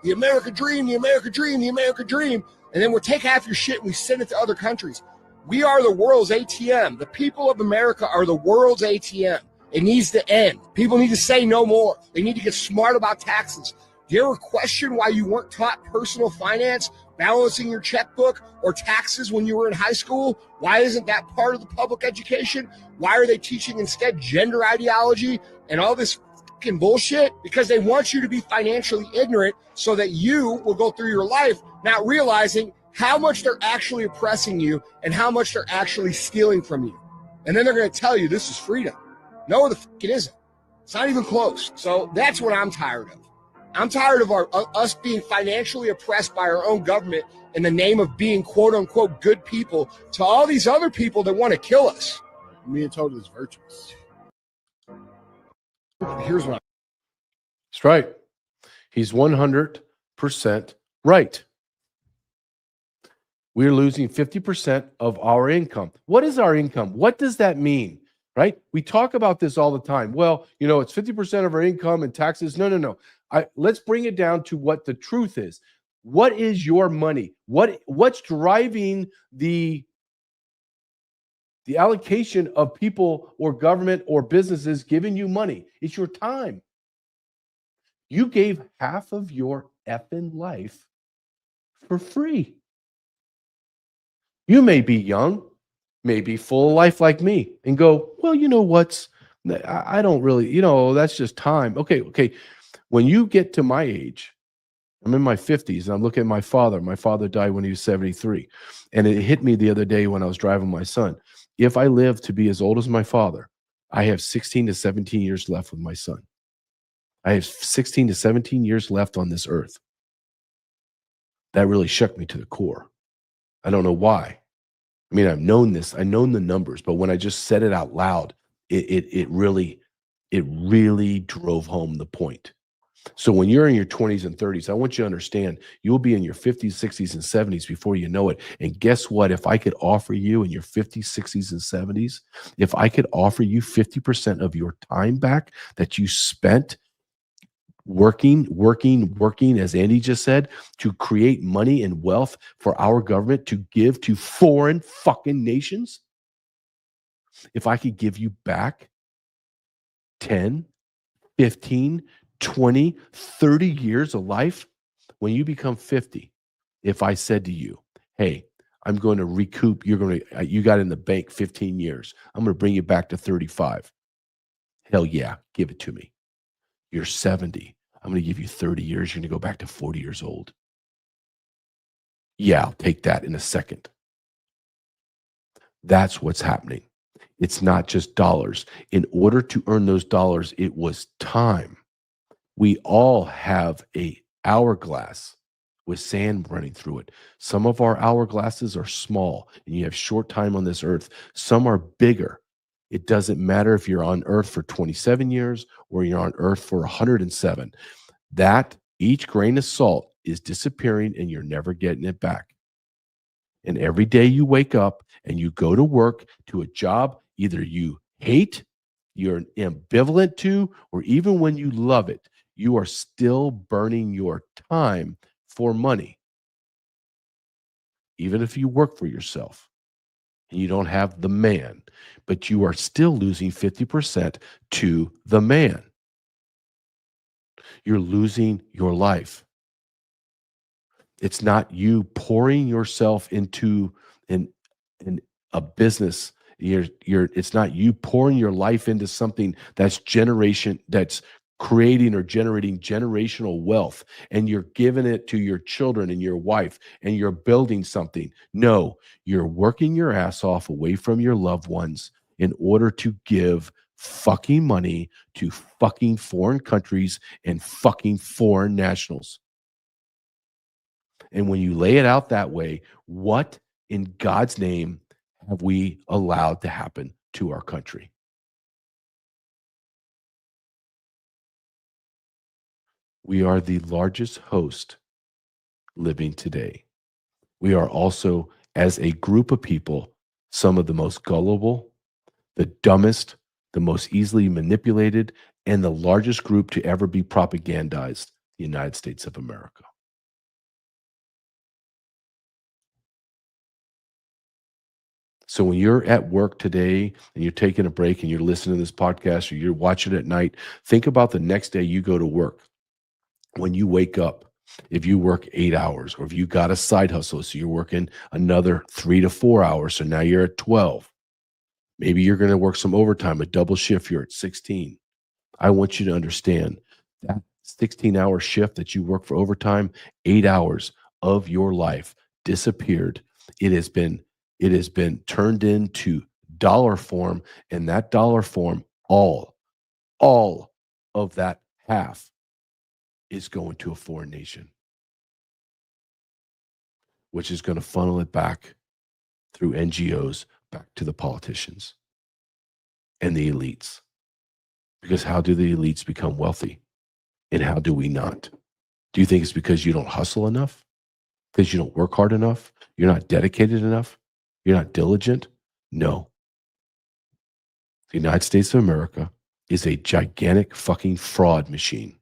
the American dream, the American dream, the American dream. And then we'll take half your shit and we send it to other countries. We are the world's ATM. The people of America are the world's ATM. It needs to end. People need to say no more. They need to get smart about taxes. Do you ever question why you weren't taught personal finance, balancing your checkbook, or taxes when you were in high school? Why isn't that part of the public education? Why are they teaching instead gender ideology and all this fucking bullshit? Because they want you to be financially ignorant so that you will go through your life not realizing how much they're actually oppressing you and how much they're actually stealing from you. And then they're going to tell you this is freedom. No, the fuck it isn't. It's not even close. So that's what I'm tired of. I'm tired of us being financially oppressed by our own government in the name of being quote unquote good people to all these other people that want to kill us. Me and Todd is virtuous. Here's what That's right. He's 100% right. We're losing 50% of our income. What is our income? What does that mean? Right? We talk about this all the time. Well, you know, it's 50% of our income and taxes. No. Let's bring it down to what the truth is. What is your money? What's driving the allocation of people or government or businesses giving you money? It's your time. You gave half of your effing life for free. You may be young, may be full of life like me, and go, well, you know what's, I don't really, you know, that's just time. Okay. When you get to my age, I'm in my 50s, and I'm looking at my father. My father died when he was 73. And it hit me the other day when I was driving my son. If I live to be as old as my father, I have 16 to 17 years left with my son. I have 16 to 17 years left on this earth. That really shook me to the core. I don't know why. I mean, I've known this. I've known the numbers, but when I just said it out loud, it really drove home the point. So when you're in your 20s and 30s, I want you to understand you'll be in your 50s, 60s, and 70s before you know it. And guess what? If I could offer you in your 50s, 60s, and 70s, if I could offer you 50% of your time back that you spent working, as Andy just said, to create money and wealth for our government to give to foreign fucking nations, if I could give you back 10, 15, 20, 30 years of life, when you become 50, if I said to you, hey, I'm going to recoup, you got in the bank 15 years, I'm going to bring you back to 35. Hell yeah, give it to me. You're 70. I'm going to give you 30 years. You're going to go back to 40 years old. Yeah, I'll take that in a second. That's what's happening. It's not just dollars. In order to earn those dollars, it was time. We all have a hourglass with sand running through it. Some of our hourglasses are small, and you have short time on this earth. Some are bigger. It doesn't matter if you're on earth for 27 years or you're on earth for 107. That each grain of salt is disappearing and you're never getting it back. And every day you wake up and you go to work to a job either you hate, you're ambivalent to, or even when you love it, you are still burning your time for money. Even if you work for yourself and you don't have the man, but you are still losing 50% to the man. You're losing your life. It's not you pouring yourself into a business. It's not you pouring your life into something that's creating or generating generational wealth, and you're giving it to your children and your wife, and you're building something. No, you're working your ass off away from your loved ones in order to give fucking money to fucking foreign countries and fucking foreign nationals. And when you lay it out that way, what in God's name have we allowed to happen to our country? We are the largest host living today. We are also, as a group of people, some of the most gullible, the dumbest, the most easily manipulated, and the largest group to ever be propagandized, the United States of America. So when you're at work today and you're taking a break and you're listening to this podcast or you're watching it at night, think about the next day you go to work. When you wake up, if you work 8 hours or if you got a side hustle, so you're working another 3 to 4 hours, so now you're at 12. Maybe you're going to work some overtime, a double shift, you're at 16. I want you to understand that 16-hour shift that you work for overtime, 8 hours of your life disappeared. It has been turned into dollar form, and that dollar form, all of that half is going to a foreign nation, which is going to funnel it back through NGOs back to the politicians and the elites. Because how do the elites become wealthy? And how do we not? Do you think it's because you don't hustle enough? Because you don't work hard enough? You're not dedicated enough? You're not diligent? No. The United States of America is a gigantic fucking fraud machine.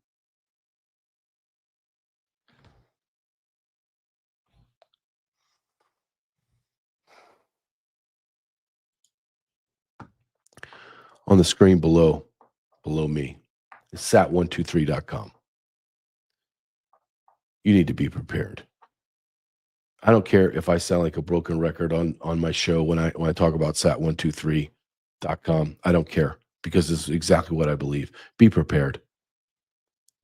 On the screen below me is sat123.com. You need to be prepared. I don't care if I sound like a broken record on my show when I talk about sat123.com. I don't care, because this is exactly what I believe. Be prepared.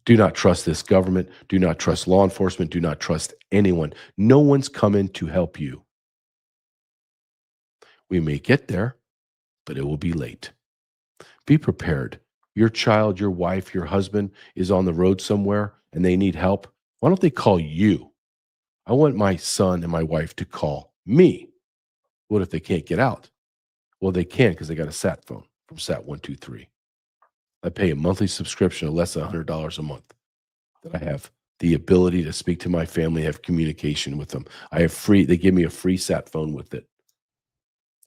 Do not trust this government. Do not trust law enforcement. Do not trust anyone. No one's coming to help you. We may get there, but it will be late. Be prepared. Your child, your wife, your husband is on the road somewhere and they need help. Why don't they call you? I want my son and my wife to call me. What if they can't get out? Well, they can, because they got a sat phone from Sat123. I pay a monthly subscription of less than $100 a month. That I have the ability to speak to my family, have communication with them. They give me a free sat phone with it.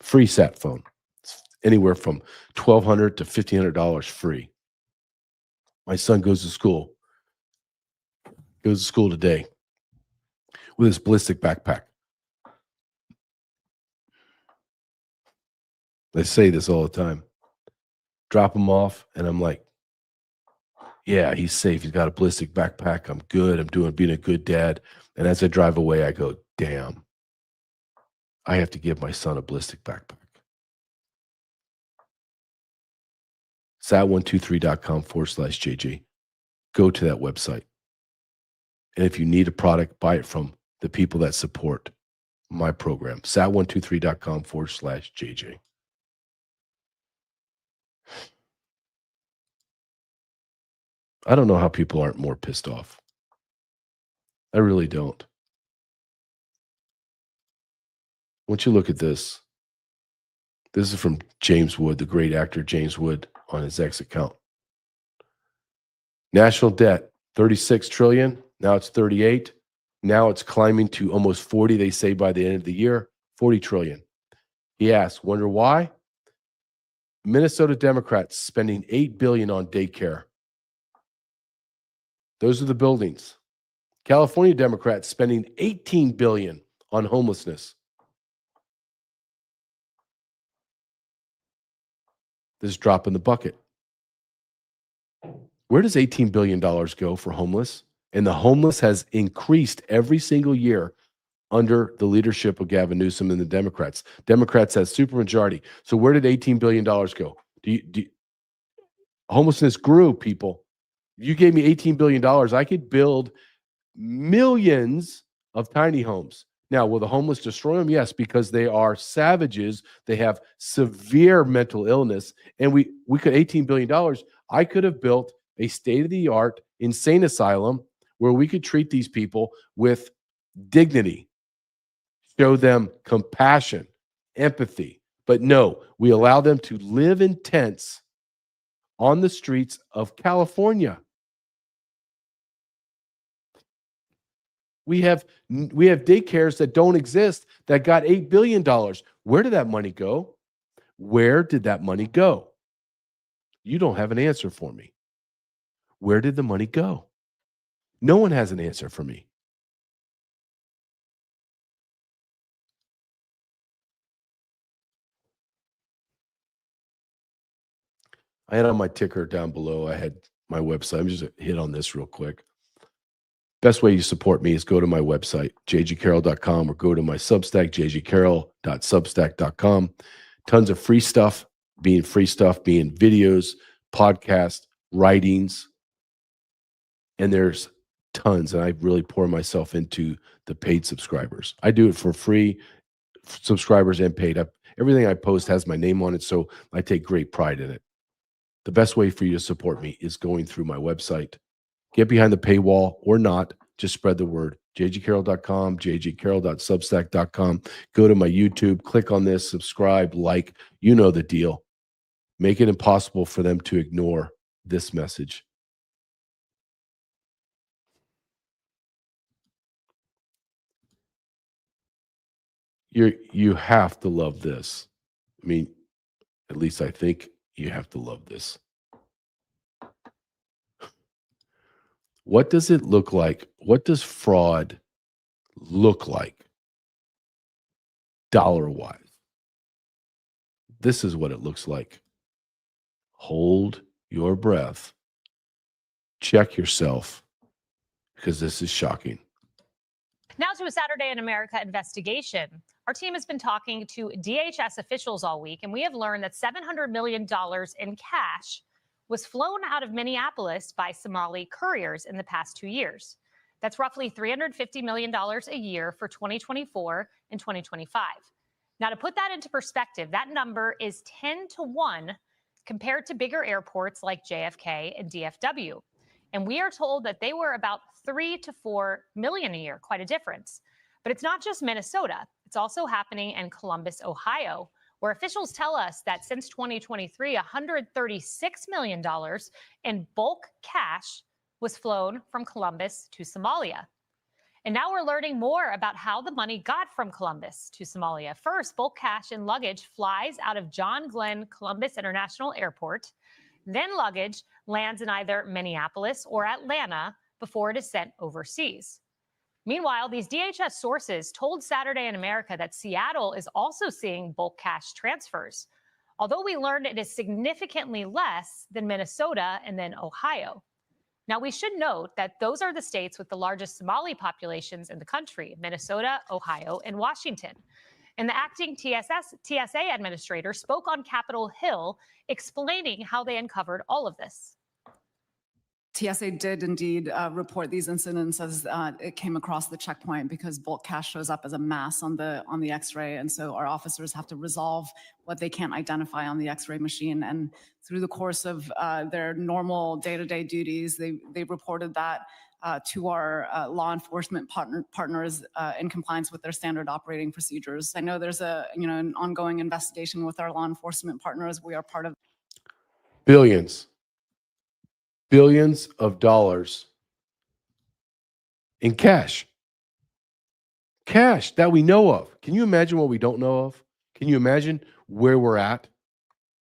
Free sat phone. Anywhere from $1,200 to $1,500 free. My son goes to school today with his ballistic backpack. I say this all the time. Drop him off, and I'm like, yeah, he's safe. He's got a ballistic backpack. I'm good. I'm being a good dad. And as I drive away, I go, damn, I have to give my son a ballistic backpack. Sat123.com/JJ. Go to that website. And if you need a product, buy it from the people that support my program. Sat123.com/JJ. I don't know how people aren't more pissed off. I really don't. Once you look at this, this is from James Wood, the great actor James Wood, on his X account. National debt, 36 trillion. Now it's 38. Now it's climbing to almost 40, they say, by the end of the year. 40 trillion. He asks, wonder why? Minnesota Democrats spending $8 billion on daycare. Those are the buildings. California Democrats spending $18 billion on homelessness. This is drop in the bucket. Where does $18 billion go for homeless? And the homeless has increased every single year under the leadership of Gavin Newsom and the Democrats. Democrats has supermajority. So where did $18 billion go? Homelessness grew, people. You gave me $18 billion, I could build millions of tiny homes. Now, will the homeless destroy them? Yes, because they are savages. They have severe mental illness. And we could, $18 billion, I could have built a state-of-the-art insane asylum where we could treat these people with dignity, show them compassion, empathy. But no, we allow them to live in tents on the streets of California. We have daycares that don't exist that got $8 billion. Where did that money go? Where did that money go? You don't have an answer for me. Where did the money go? No one has an answer for me. I had on my ticker down below. I had my website. I'm just hit on this real quick. Best way you support me is go to my website, jgcarrell.com, or go to my Substack, jgcarrell.substack.com. Tons of free stuff, being videos, podcasts, writings, and there's tons. And I really pour myself into the paid subscribers. I do it for free, subscribers and paid. Everything I post has my name on it, so I take great pride in it. The best way for you to support me is going through my website. Get behind the paywall or not. Just spread the word. jgcarrell.com, jgcarrell.substack.com. Go to my YouTube, click on this, subscribe, like. You know the deal. Make it impossible for them to ignore this message. You have to love this. I mean, at least I think you have to love this. What does it look like? What does fraud look like dollar-wise? This is what it looks like. Hold your breath. Check yourself, because this is shocking. Now to a Saturday in America investigation. Our team has been talking to DHS officials all week, and we have learned that $700 million in cash was flown out of Minneapolis by Somali couriers in the past 2 years. That's roughly $350 million a year for 2024 and 2025. Now, to put that into perspective, that number is 10 to 1 compared to bigger airports like JFK and DFW. And we are told that they were about 3 to 4 million a year, quite a difference. But it's not just Minnesota. It's also happening in Columbus, Ohio, where officials tell us that since 2023, $136 million in bulk cash was flown from Columbus to Somalia. And now we're learning more about how the money got from Columbus to Somalia. First, bulk cash and luggage flies out of John Glenn Columbus International Airport. Then luggage lands in either Minneapolis or Atlanta before it is sent overseas. Meanwhile, these DHS sources told Saturday in America that Seattle is also seeing bulk cash transfers, although we learned it is significantly less than Minnesota and then Ohio. Now, we should note that those are the states with the largest Somali populations in the country: Minnesota, Ohio, and Washington. And the acting TSA administrator spoke on Capitol Hill explaining how they uncovered all of this. TSA did indeed report these incidents as it came across the checkpoint, because bulk cash shows up as a mass on the X-ray, and so our officers have to resolve what they can't identify on the X-ray machine. And through the course of their normal day-to-day duties, they reported that to our law enforcement partners in compliance with their standard operating procedures. I know there's an ongoing investigation with our law enforcement partners. We are part of billions of dollars in cash that we know of. Can you imagine what we don't know of? Can you imagine where we're at?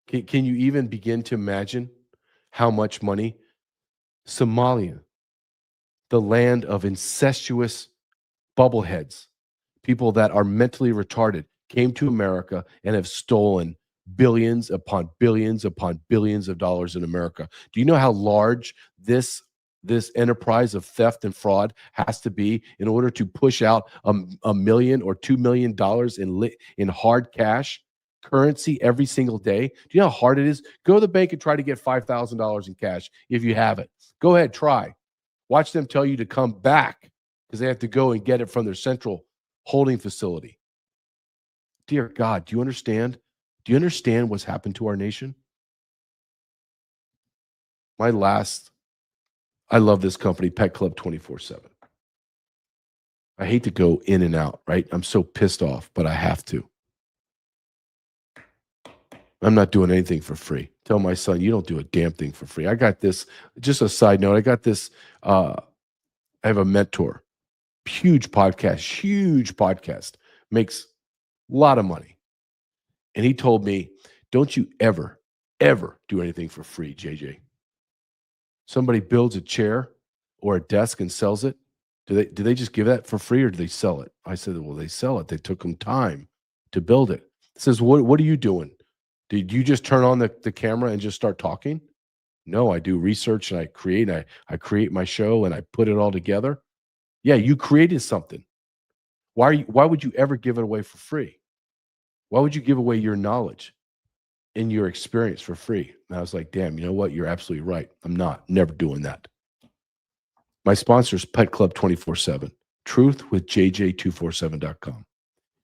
Can you even begin to imagine how much money? Somalia, the land of incestuous bubbleheads, people that are mentally retarded, came to America and have stolen billions upon billions upon billions of dollars in America. Do you know how large this enterprise of theft and fraud has to be in order to push out $1 million or $2 million in hard cash currency every single day? Do you know how hard it is? Go to the bank and try to get $5,000 in cash if you have it. Go ahead, try. Watch them tell you to come back because they have to go and get it from their central holding facility. Dear God, do you understand? Do you understand what's happened to our nation? I love this company, Pet Club 24/7. I hate to go in and out, right? I'm so pissed off, but I have to. I'm not doing anything for free. Tell my son, you don't do a damn thing for free. I got this, just a side note, I got this, I have a mentor, huge podcast, makes a lot of money. And he told me, don't you ever do anything for free, JJ. Somebody builds a chair or a desk and sells it. Do they just give that for free, or do they sell it? I said, well, they sell it. They took them time to build it. He says, what are you doing Did you just turn on the camera and just start talking? No, I do research and I create my show and I put it all together. Yeah, you created something. Why would you ever give it away for free? Why would you give away your knowledge and your experience for free? And I was like, damn, you know what? You're absolutely right. I'm never doing that. My sponsor is Pet Club 24/7, truthwithjj247.com.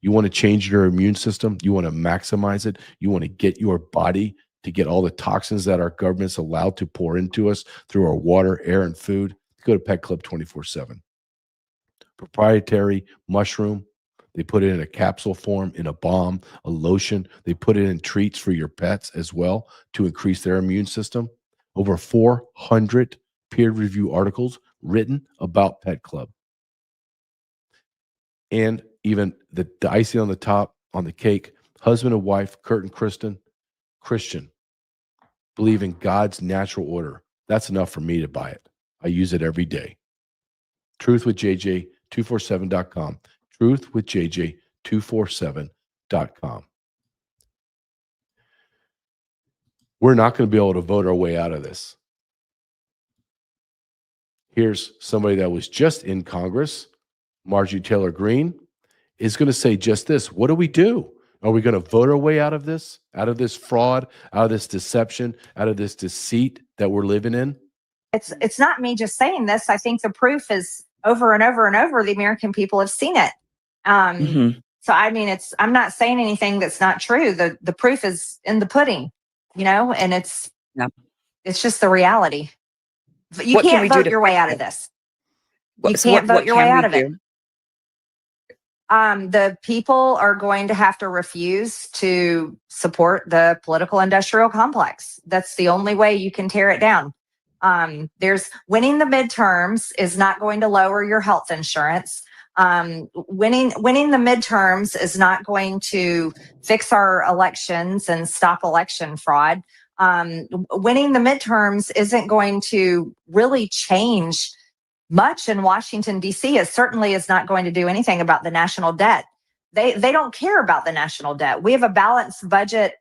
You want to change your immune system? You want to maximize it? You want to get your body to get all the toxins that our government's allowed to pour into us through our water, air, and food? Go to Pet Club 24/7. Proprietary mushroom. They put it in a capsule form, in a balm, a lotion. They put it in treats for your pets as well to increase their immune system. Over 400 peer-reviewed articles written about Pet Club. And even the icing on the top, on the cake, husband and wife, Kurt and Christian, believe in God's natural order. That's enough for me to buy it. I use it every day. Truthwithjj247.com. Truthwithjj247.com. We're not going to be able to vote our way out of this. Here's somebody that was just in Congress, Marjorie Taylor Greene, is going to say just this. What do we do? Are we going to vote our way out of this fraud, out of this deception, out of this deceit that we're living in? It's not me just saying this. I think the proof is over and over and over. The American people have seen it. So, I mean, I'm not saying anything that's not true. The proof is in the pudding, and it's just the reality. You can't vote your way out of this. You can't vote your way out of it. The people are going to have to refuse to support the political industrial complex. That's the only way you can tear it down. There's winning the midterms is not going to lower your health insurance. Winning the midterms is not going to fix our elections and stop election fraud. Winning the midterms isn't going to really change much in Washington, D.C. It certainly is not going to do anything about the national debt. They don't care about the national debt. We have a balanced budget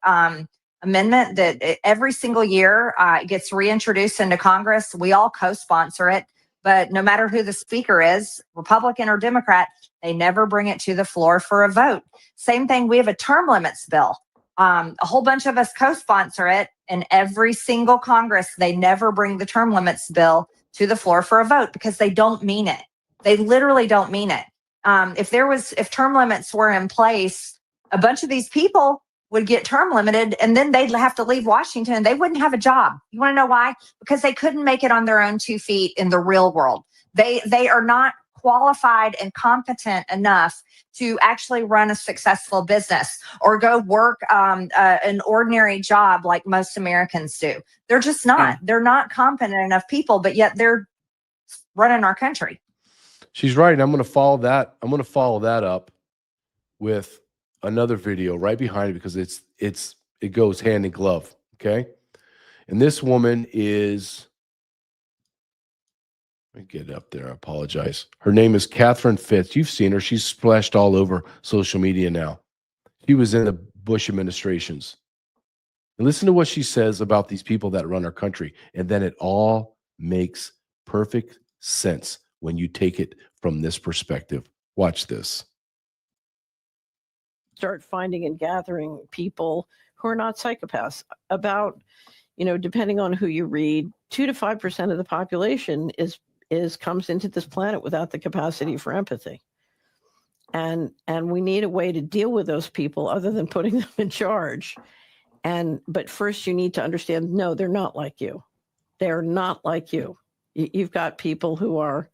amendment that every single year gets reintroduced into Congress. We all co-sponsor it, but no matter who the speaker is, Republican or Democrat, they never bring it to the floor for a vote. Same thing, we have a term limits bill. A whole bunch of us co-sponsor it, and every single Congress, they never bring the term limits bill to the floor for a vote because they don't mean it. They literally don't mean it. If term limits were in place, a bunch of these people would get term limited and then they'd have to leave Washington. They wouldn't have a job. You want to know why? Because they couldn't make it on their own 2 feet in the real world. They are not qualified and competent enough to actually run a successful business or go work an ordinary job like most Americans do. They're just not. They're not competent enough people, but yet they're running our country. She's right. I'm going to follow that. I'm going to follow that up with another video right behind it because it goes hand in glove. Okay. And this woman is, let me get up there. I apologize. Her name is Catherine Fitz. You've seen her. She's splashed all over social media now. She was in the Bush administrations. And listen to what she says about these people that run our country. And then it all makes perfect sense when you take it from this perspective. Watch this. Start finding and gathering people who are not psychopaths. About, depending on who you read, 2 to 5% of the population comes into this planet without the capacity for empathy. And we need a way to deal with those people other than putting them in charge. But first you need to understand, no, they're not like you. They're not like you. You've got people who are,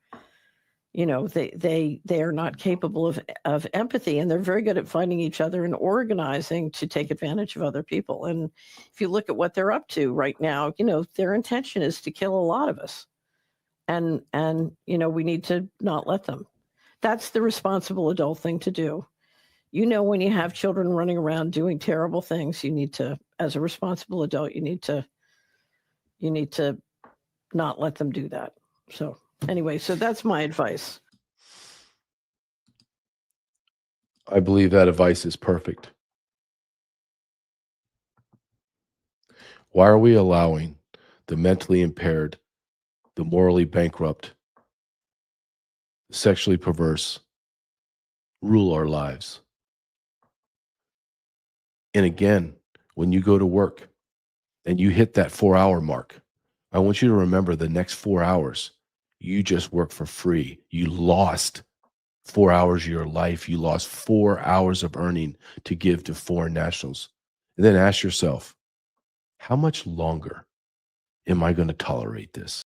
they are not capable of empathy, and they're very good at finding each other and organizing to take advantage of other people. And if you look at what they're up to right now, their intention is to kill a lot of us. And we need to not let them. That's the responsible adult thing to do. When you have children running around doing terrible things, you need to, as a responsible adult, you need to not let them do that. So anyway, so that's my advice. I believe that advice is perfect. Why are we allowing the mentally impaired, the morally bankrupt, the sexually perverse rule our lives? And again, when you go to work and you hit that 4-hour mark, I want you to remember the next 4 hours, you just work for free. You lost 4 hours of your life. You lost 4 hours of earning to give to foreign nationals. And then ask yourself, how much longer am I going to tolerate this?